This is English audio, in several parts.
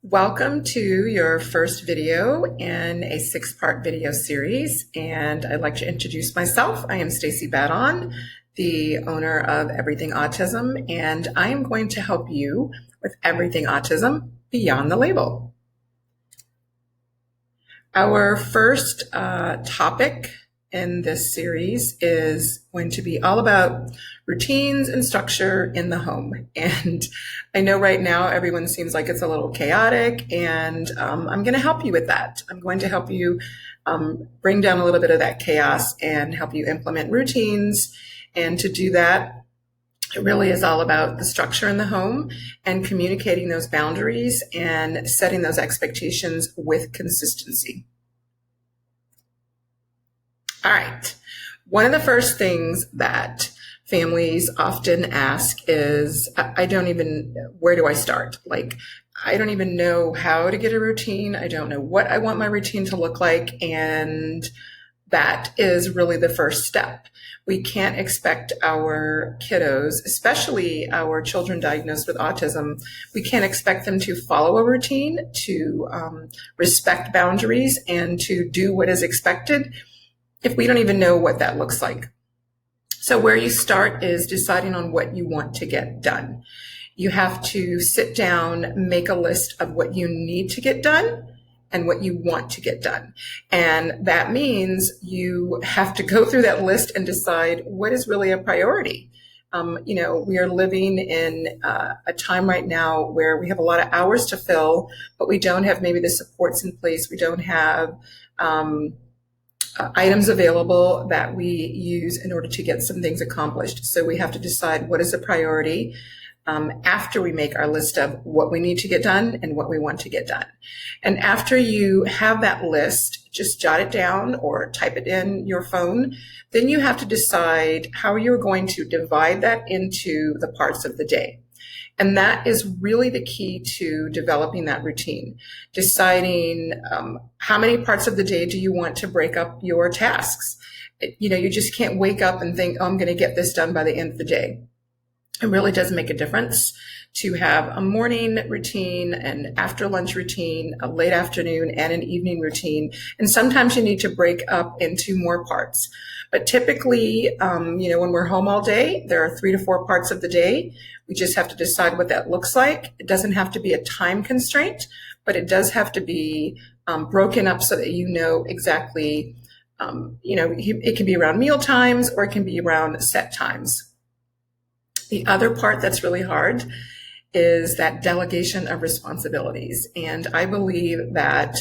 Welcome to your first video in a 6-part video series, and I'd like to introduce myself. I am Stacy Badon, the owner of Everything Autism, and I am going to help you with everything autism beyond the label. Our first topic in this series is going to be all about routines and structure in the home. And I know right now everyone seems like it's a little chaotic, and I'm going to help you with that. I'm going to help you bring down a little bit of that chaos and help you implement routines. And to do that, it really is all about the structure in the home and communicating those boundaries and setting those expectations with consistency. All right. One of the first things that families often ask is, where do I start? Like, I don't even know how to get a routine. I don't know what I want my routine to look like. And that is really the first step. We can't expect our kiddos, especially our children diagnosed with autism, we can't expect them to follow a routine, to respect boundaries, and to do what is expected if we don't even know what that looks like. So where you start is deciding on what you want to get done. You have to sit down, make a list of what you need to get done and what you want to get done. And that means you have to go through that list and decide what is really a priority. We are living in a time right now where we have a lot of hours to fill, but we don't have maybe the supports in place. We don't have items available that we use in order to get some things accomplished. So we have to decide what is a priority after we make our list of what we need to get done and what we want to get done. And after you have that list, just jot it down or type it in your phone. Then you have to decide how you're going to divide that into the parts of the day. And that is really the key to developing that routine. Deciding how many parts of the day do you want to break up your tasks. You just can't wake up and think, oh, I'm going to get this done by the end of the day. It really does make a difference to have a morning routine, an after lunch routine, a late afternoon, and an evening routine. And sometimes you need to break up into more parts. But typically, when we're home all day, there are 3 to 4 parts of the day. We just have to decide what that looks like. It doesn't have to be a time constraint, but it does have to be broken up so that you know exactly, it can be around meal times or it can be around set times. The other part that's really hard is that delegation of responsibilities. And I believe that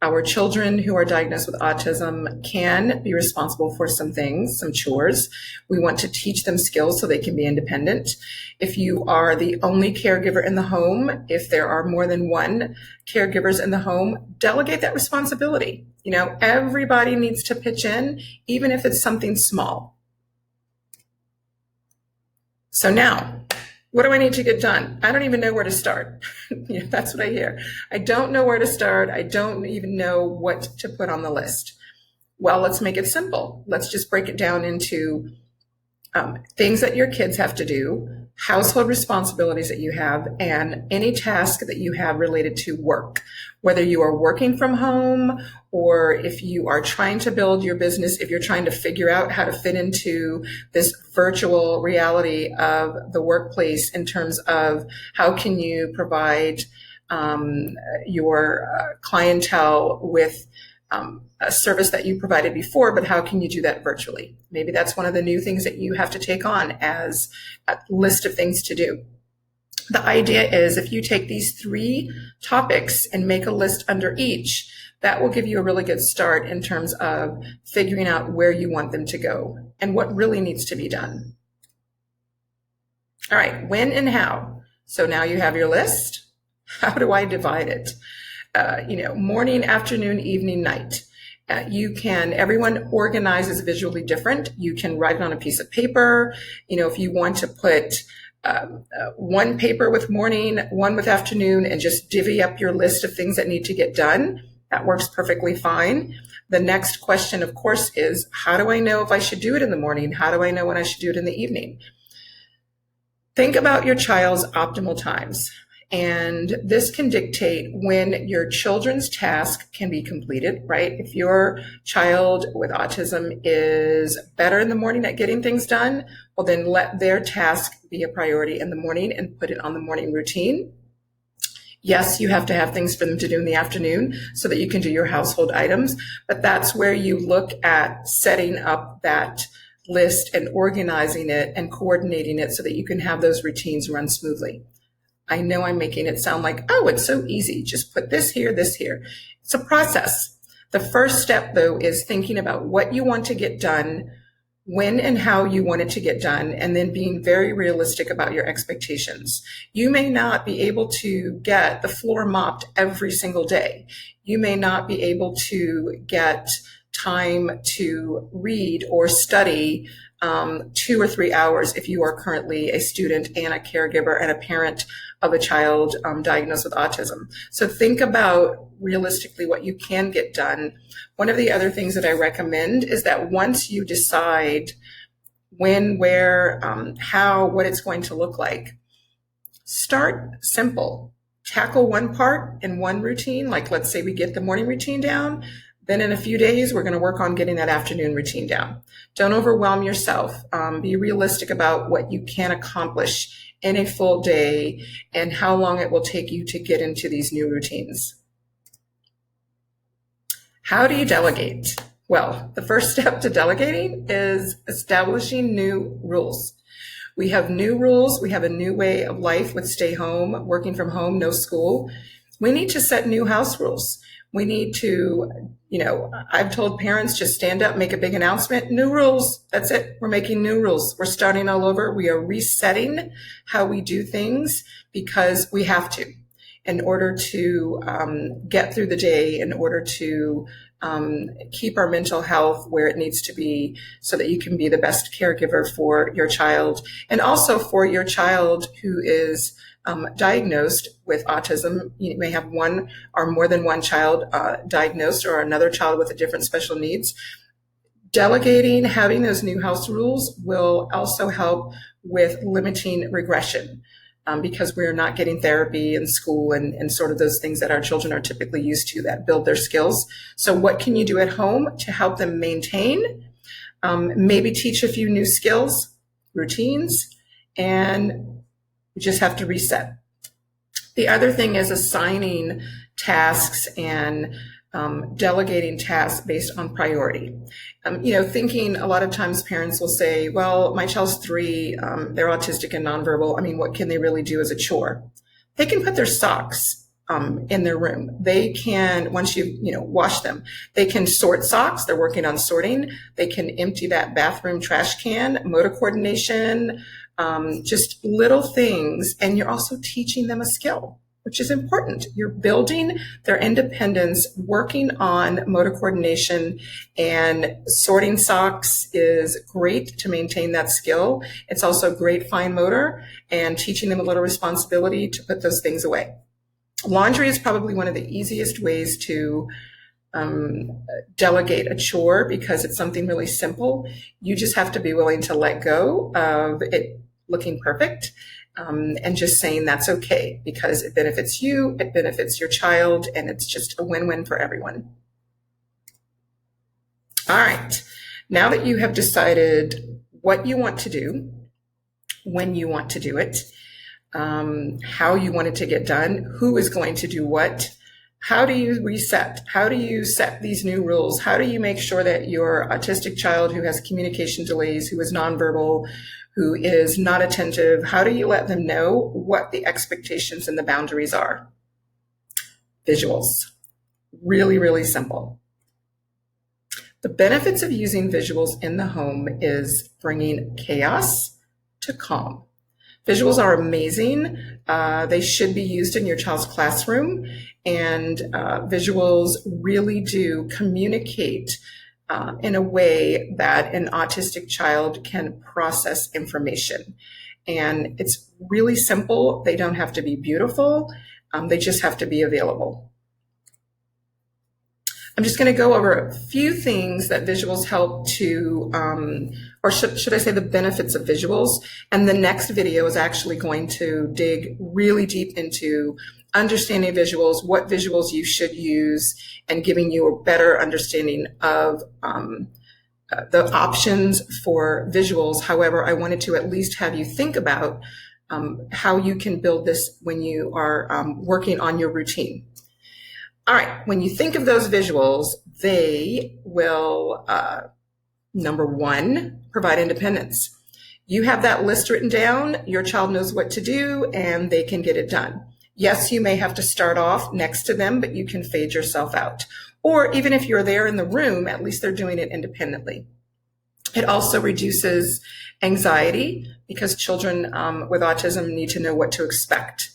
our children who are diagnosed with autism can be responsible for some things, some chores. We want to teach them skills so they can be independent. If you are the only caregiver in the home, if there are more than one caregivers in the home, delegate that responsibility. Everybody needs to pitch in, even if it's something small. So now, what do I need to get done? I don't even know where to start. That's what I hear. I don't know where to start. I don't even know what to put on the list. Well, let's make it simple. Let's just break it down into things that your kids have to do, household responsibilities that you have, and any task that you have related to work. Whether you are working from home or if you are trying to build your business, if you're trying to figure out how to fit into this virtual reality of the workplace in terms of how can you provide your clientele with a service that you provided before, but how can you do that virtually? Maybe that's one of the new things that you have to take on as a list of things to do. The idea is if you take these 3 topics and make a list under each, that will give you a really good start in terms of figuring out where you want them to go and what really needs to be done. All right, when and how. So now you have your list. How do I divide it? Morning, afternoon, evening, night. Everyone organizes visually different. You can write it on a piece of paper. If you want to put one paper with morning, one with afternoon, and just divvy up your list of things that need to get done, that works perfectly fine. The next question, of course, is how do I know if I should do it in the morning? How do I know when I should do it in the evening? Think about your child's optimal times. And this can dictate when your children's task can be completed, right? If your child with autism is better in the morning at getting things done, well, then let their task be a priority in the morning and put it on the morning routine. Yes, you have to have things for them to do in the afternoon so that you can do your household items, but that's where you look at setting up that list and organizing it and coordinating it so that you can have those routines run smoothly. I know I'm making it sound like, oh, it's so easy. Just put this here, this here. It's a process. The first step, though, is thinking about what you want to get done, when and how you want it to get done, and then being very realistic about your expectations. You may not be able to get the floor mopped every single day. You may not be able to get time to read or study 2 or 3 hours if you are currently a student and a caregiver and a parent of a child diagnosed with autism. So think about realistically what you can get done. One of the other things that I recommend is that once you decide when, where, how, what it's going to look like, start simple. Tackle one part in one routine. Like, let's say we get the morning routine down. Then in a few days, we're going to work on getting that afternoon routine down. Don't overwhelm yourself. Be realistic about what you can accomplish in a full day and how long it will take you to get into these new routines. How do you delegate? Well, the first step to delegating is establishing new rules. We have new rules. We have a new way of life with stay home, working from home, no school. We need to set new house rules. We need to, I've told parents, just stand up, make a big announcement, new rules. That's it. We're making new rules. We're starting all over. We are resetting how we do things because we have to in order to get through the day, in order to keep our mental health where it needs to be so that you can be the best caregiver for your child and also for your child who is diagnosed with autism. You may have one or more than one child diagnosed or another child with a different special needs. Delegating, having those new house rules will also help with limiting regression because we're not getting therapy in school and sort of those things that our children are typically used to that build their skills. So what can you do at home to help them maintain? Maybe teach a few new skills, routines, and you just have to reset. The other thing is assigning tasks and delegating tasks based on priority. Thinking a lot of times parents will say, well, my child's 3, they're autistic and nonverbal. I mean, what can they really do as a chore? They can put their socks in their room. They can, once you wash them, they can sort socks. They're working on sorting. They can empty that bathroom trash can, motor coordination, just little things. And you're also teaching them a skill, which is important. You're building their independence, working on motor coordination, and sorting socks is great to maintain that skill. It's also great fine motor and teaching them a little responsibility to put those things away. Laundry is probably one of the easiest ways to delegate a chore because it's something really simple. You just have to be willing to let go of it looking perfect. And just saying that's okay because it benefits you, it benefits your child, and it's just a win-win for everyone. All right. Now that you have decided what you want to do, when you want to do it, how you want it to get done, who is going to do what, how do you reset? How do you set these new rules? How do you make sure that your autistic child who has communication delays, who is nonverbal, who is not attentive, how do you let them know what the expectations and the boundaries are? Visuals. Really, really simple. The benefits of using visuals in the home is bringing chaos to calm. Visuals are amazing. They should be used in your child's classroom, and visuals really do communicate in a way that an autistic child can process information. And it's really simple. They don't have to be beautiful. They just have to be available. I'm just going to go over a few things that visuals help to or should I say the benefits of visuals. And the next video is actually going to dig really deep into understanding visuals, what visuals you should use, and giving you a better understanding of the options for visuals. However, I wanted to at least have you think about how you can build this when you are working on your routine. All right, when you think of those visuals, they will, number one, provide independence. You have that list written down, your child knows what to do, and they can get it done. Yes, you may have to start off next to them, but you can fade yourself out. Or even if you're there in the room, at least they're doing it independently. It also reduces anxiety because children with autism need to know what to expect.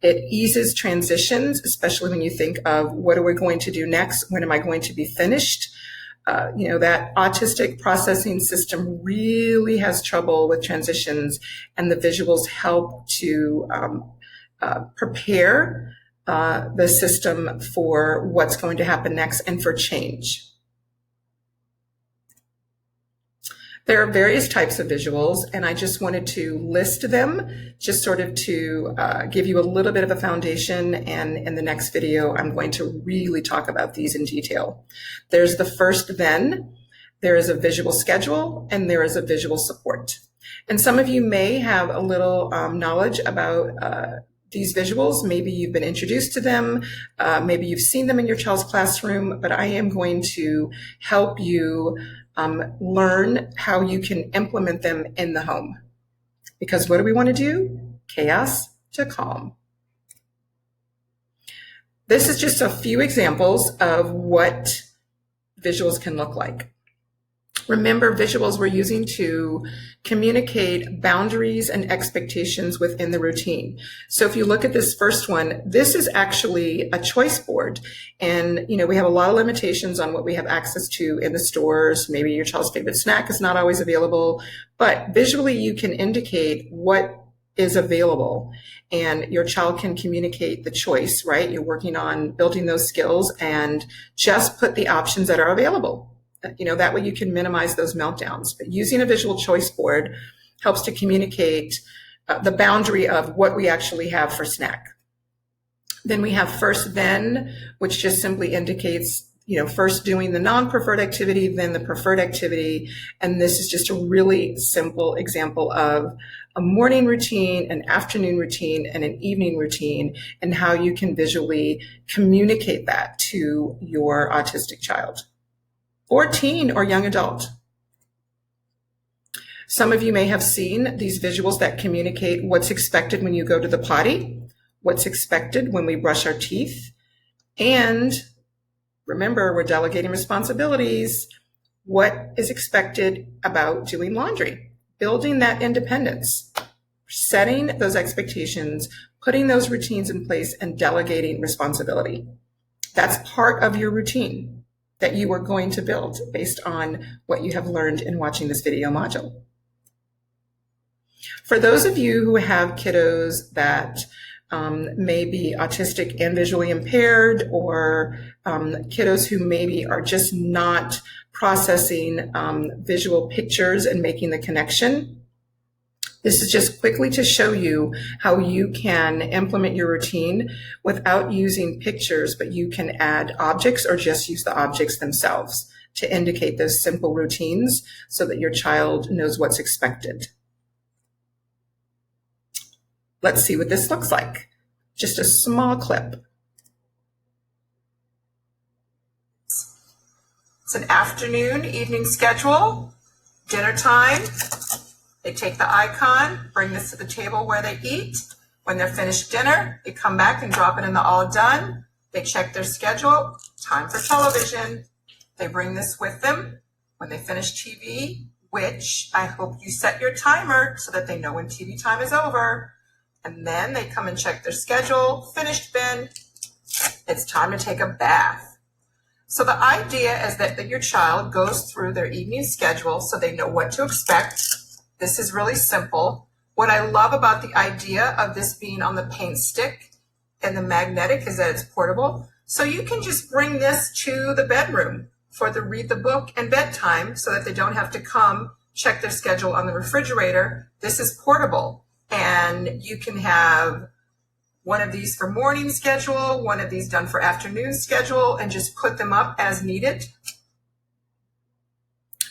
It eases transitions, especially when you think of what are we going to do next? When am I going to be finished? That autistic processing system really has trouble with transitions, and the visuals help to prepare the system for what's going to happen next and for change. There are various types of visuals, and I just wanted to list them just sort of to give you a little bit of a foundation. And in the next video, I'm going to really talk about these in detail. There's the first then, there is a visual schedule, and there is a visual support. And some of you may have a little knowledge about these visuals. Maybe you've been introduced to them. Maybe you've seen them in your child's classroom, but I am going to help you learn how you can implement them in the home. Because what do we want to do? Chaos to calm. This is just a few examples of what visuals can look like. Remember, visuals we're using to communicate boundaries and expectations within the routine. So if you look at this first one, this is actually a choice board. And, we have a lot of limitations on what we have access to in the stores. Maybe your child's favorite snack is not always available, but visually you can indicate what is available and your child can communicate the choice, right? You're working on building those skills and just put the options that are available. That way you can minimize those meltdowns. But using a visual choice board helps to communicate the boundary of what we actually have for snack. Then we have first then, which just simply indicates, first doing the non-preferred activity, then the preferred activity. And this is just a really simple example of a morning routine, an afternoon routine, and an evening routine, and how you can visually communicate that to your autistic child, or teen or young adult. Some of you may have seen these visuals that communicate what's expected when you go to the potty, what's expected when we brush our teeth, and remember, we're delegating responsibilities, what is expected about doing laundry, building that independence, setting those expectations, putting those routines in place, and delegating responsibility. That's part of your routine that you are going to build based on what you have learned in watching this video module. For those of you who have kiddos that may be autistic and visually impaired, or kiddos who maybe are just not processing visual pictures and making the connection, this is just quickly to show you how you can implement your routine without using pictures, but you can add objects or just use the objects themselves to indicate those simple routines so that your child knows what's expected. Let's see what this looks like. Just a small clip. It's an afternoon, evening schedule, dinner time. They take the icon, bring this to the table where they eat. When they're finished dinner, they come back and drop it in the all done. They check their schedule, time for television. They bring this with them when they finish TV, which I hope you set your timer so that they know when TV time is over. And then they come and check their schedule, finished bin. It's time to take a bath. So the idea is that your child goes through their evening schedule so they know what to expect. This is really simple. What I love about the idea of this being on the paint stick and the magnetic is that it's portable. So you can just bring this to the bedroom for the read the book and bedtime so that they don't have to come check their schedule on the refrigerator. This is portable, and you can have one of these for morning schedule, one of these done for afternoon schedule, and just put them up as needed.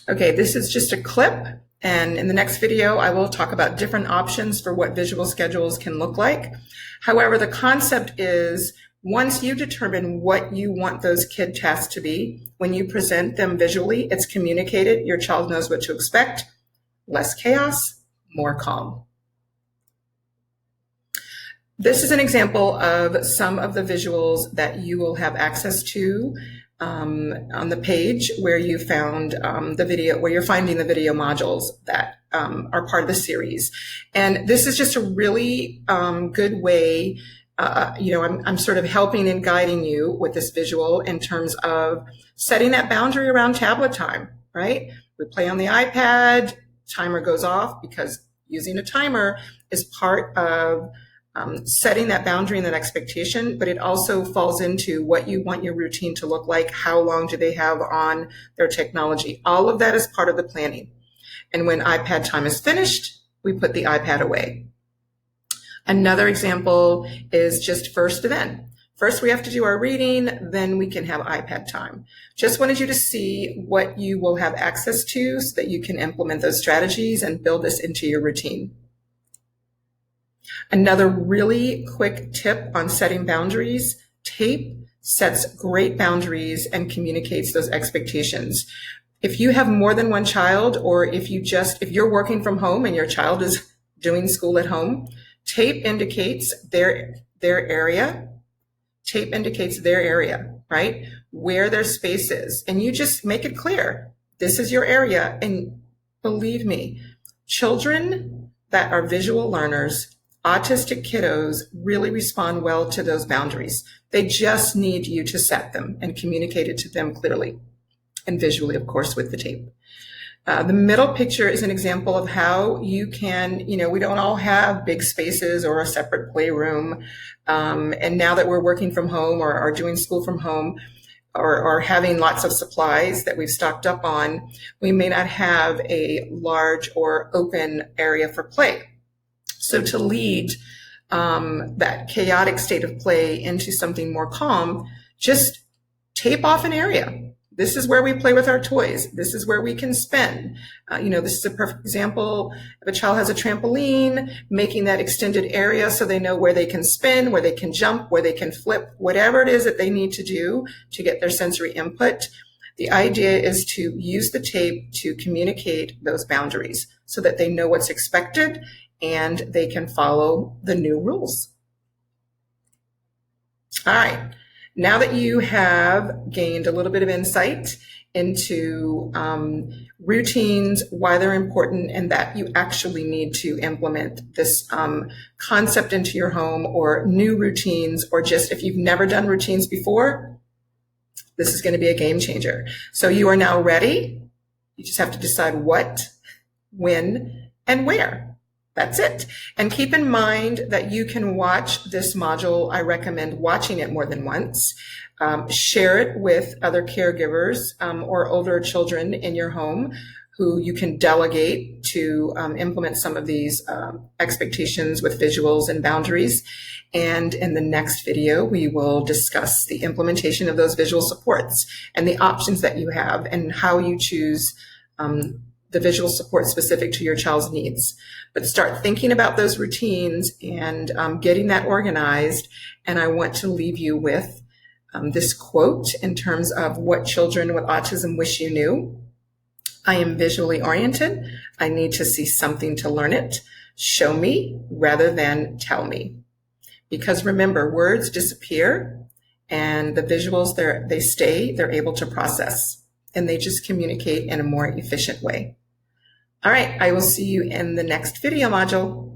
Okay, this is just a clip, and in the next video, I will talk about different options for what visual schedules can look like. However, the concept is once you determine what you want those kid tasks to be, when you present them visually, it's communicated, your child knows what to expect, less chaos, more calm. This is an example of some of the visuals that you will have access to on the page where you found the video, where you're finding the video modules that are part of the series. And this is just a really good way. I'm sort of helping and guiding you with this visual in terms of setting that boundary around tablet time, right? We play on the iPad, timer goes off, because using a timer is part of setting that boundary and that expectation, but it also falls into what you want your routine to look like, how long do they have on their technology. All of that is part of the planning. And when iPad time is finished, we put the iPad away. Another example is just first event. First, we have to do our reading, then we can have iPad time. Just wanted you to see what you will have access to so that you can implement those strategies and build this into your routine. Another really quick tip on setting boundaries, tape sets great boundaries and communicates those expectations. If you have more than one child, or if you're working from home and your child is doing school at home, tape indicates their area. Tape indicates their area, right? Where their space is. And you just make it clear. This is your area. And believe me, children that are visual learners, autistic kiddos, really respond well to those boundaries. They just need you to set them and communicate it to them clearly and visually, of course, with the tape. The middle picture is an example of how you can, we don't all have big spaces or a separate playroom. And now that we're working from home or are doing school from home or having lots of supplies that we've stocked up on, we may not have a large or open area for play. So to lead that chaotic state of play into something more calm, just tape off an area. This is where we play with our toys. This is where we can spin. This is a perfect example. If a child has a trampoline, making that extended area so they know where they can spin, where they can jump, where they can flip, whatever it is that they need to do to get their sensory input. The idea is to use the tape to communicate those boundaries so that they know what's expected and they can follow the new rules. All right. Now that you have gained a little bit of insight into routines, why they're important, and that you actually need to implement this concept into your home, or new routines, or just if you've never done routines before, this is going to be a game changer. So you are now ready. You just have to decide what, when, and where. That's it. And keep in mind that you can watch this module. I recommend watching it more than once. Share it with other caregivers or older children in your home who you can delegate to implement some of these expectations with visuals and boundaries. And in the next video, we will discuss the implementation of those visual supports and the options that you have and how you choose the visual support specific to your child's needs. But start thinking about those routines and getting that organized. And I want to leave you with this quote in terms of what children with autism wish you knew. I am visually oriented. I need to see something to learn it. Show me rather than tell me. Because remember, words disappear and the visuals, they stay, they're able to process, and they just communicate in a more efficient way. All right, I will see you in the next video module.